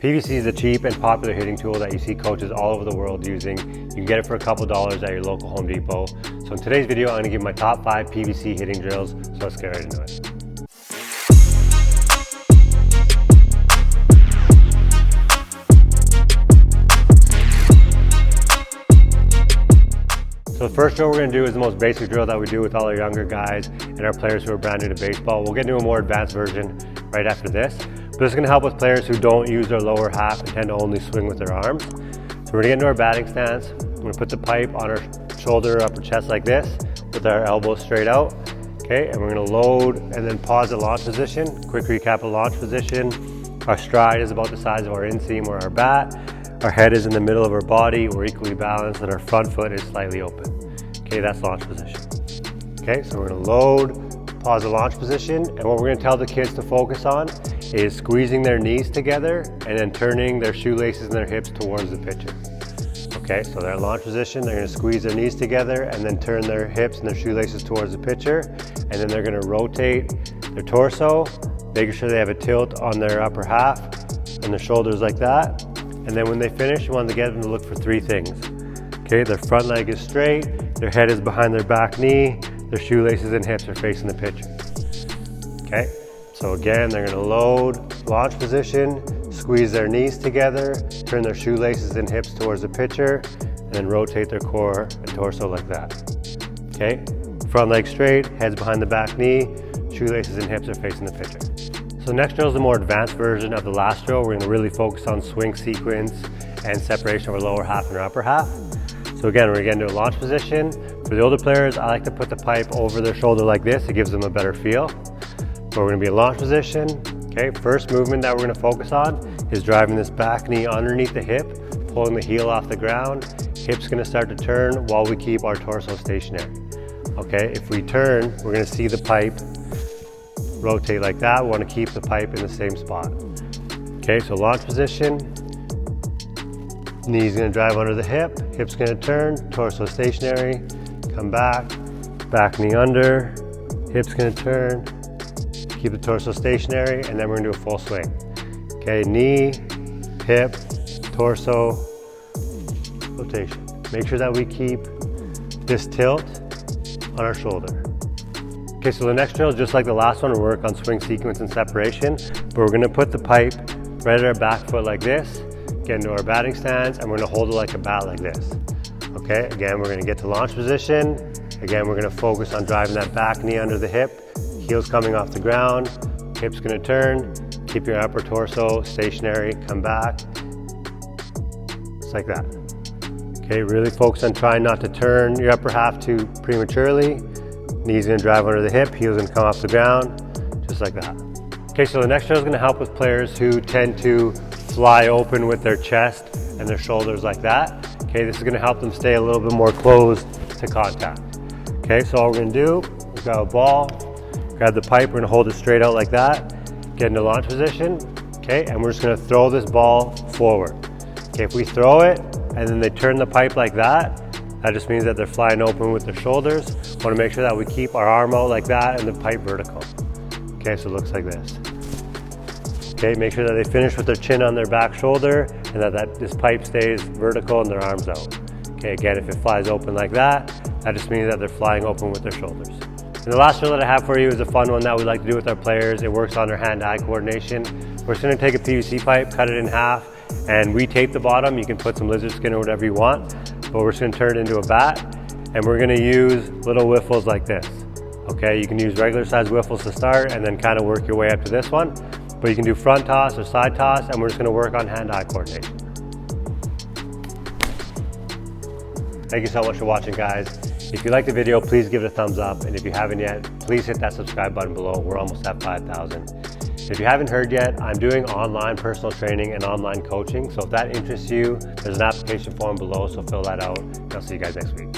PVC is a cheap and popular hitting tool that you see coaches all over the world using. You can get it for a couple dollars at your local Home Depot. So in today's video, I'm going to give my top 5 PVC hitting drills, so let's get right into it. So the first drill we're going to do is the most basic drill that we do with all our younger guys and our players who are brand new to baseball. We'll get into a more advanced version right after this. But this is going to help with players who don't use their lower half and tend to only swing with their arms. So we're going to get into our batting stance. We're going to put the pipe on our shoulder, upper chest like this with our elbows straight out. Okay, and we're going to load and then pause at launch position. Quick recap of launch position. Our stride is about the size of our inseam or our bat. Our head is in the middle of our body, we're equally balanced, and our front foot is slightly open. Okay, that's launch position. Okay, so we're gonna load, pause the launch position, and what we're gonna tell the kids to focus on is squeezing their knees together and then turning their shoelaces and their hips towards the pitcher. Okay, so they're in launch position, they're gonna squeeze their knees together and then turn their hips and their shoelaces towards the pitcher, and then they're gonna rotate their torso, making sure they have a tilt on their upper half and their shoulders like that. And then when they finish, you want to get them to look for 3 things. Okay, their front leg is straight, their head is behind their back knee, their shoelaces and hips are facing the pitcher. Okay, so again, they're going to load, launch position, squeeze their knees together, turn their shoelaces and hips towards the pitcher, and then rotate their core and torso like that. Okay, front leg straight, head's behind the back knee, shoelaces and hips are facing the pitcher. So next drill is the more advanced version of the last drill. We're going to really focus on swing sequence and separation of our lower half and our upper half. So again, we're going to get into a launch position. For the older players, I like to put the pipe over their shoulder like this. It gives them a better feel. But we're going to be in launch position. Okay, first movement that we're going to focus on is driving this back knee underneath the hip, pulling the heel off the ground. Hip's going to start to turn while we keep our torso stationary. Okay, if we turn, we're going to see the pipe rotate like that. We want to keep the pipe in the same spot. Okay, so launch position, knee's going to drive under the hip, hip's going to turn, torso stationary, come back, back knee under, hip's going to turn, keep the torso stationary, and then we're going to do a full swing. Okay, knee, hip, torso, rotation. Make sure that we keep this tilt on our shoulder. Okay, so the next drill, just like the last one, we'll work on swing sequence and separation, but we're gonna put the pipe right at our back foot like this, get into our batting stance, and we're gonna hold it like a bat like this. Okay, again, we're gonna get to launch position. Again, we're gonna focus on driving that back knee under the hip, heels coming off the ground, hips gonna turn, keep your upper torso stationary, come back, just like that. Okay, really focus on trying not to turn your upper half too prematurely. Knees gonna drive under the hip, heels gonna come off the ground, just like that. Okay, so the next drill is gonna help with players who tend to fly open with their chest and their shoulders like that. Okay, this is gonna help them stay a little bit more close to contact. Okay, so all we're gonna do, we've got a ball, grab the pipe, we're gonna hold it straight out like that, get into launch position, okay, and we're just gonna throw this ball forward. Okay, if we throw it and then they turn the pipe like that, that just means that they're flying open with their shoulders. Want to make sure that we keep our arm out like that and the pipe vertical. Okay, so it looks like this. Okay, make sure that they finish with their chin on their back shoulder and that this pipe stays vertical and their arms out. Okay, again, if it flies open like that, that just means that they're flying open with their shoulders. And the last drill that I have for you is a fun one that we like to do with our players. It works on our hand-eye coordination. We're just going to take a PVC pipe, cut it in half, and re-tape the bottom. You can put some lizard skin or whatever you want. But we're just going to turn it into a bat, and we're going to use little whiffles like this. Okay, you can use regular size whiffles to start and then kind of work your way up to this one, but you can do front toss or side toss, and we're just going to work on hand-eye coordination. Thank you so much for watching, guys. If you liked the video, please give it a thumbs up, and if you haven't yet, please hit that subscribe button below. We're almost at 5,000. If you haven't heard yet, I'm doing online personal training and online coaching. So if that interests you, there's an application form below, so fill that out. And I'll see you guys next week.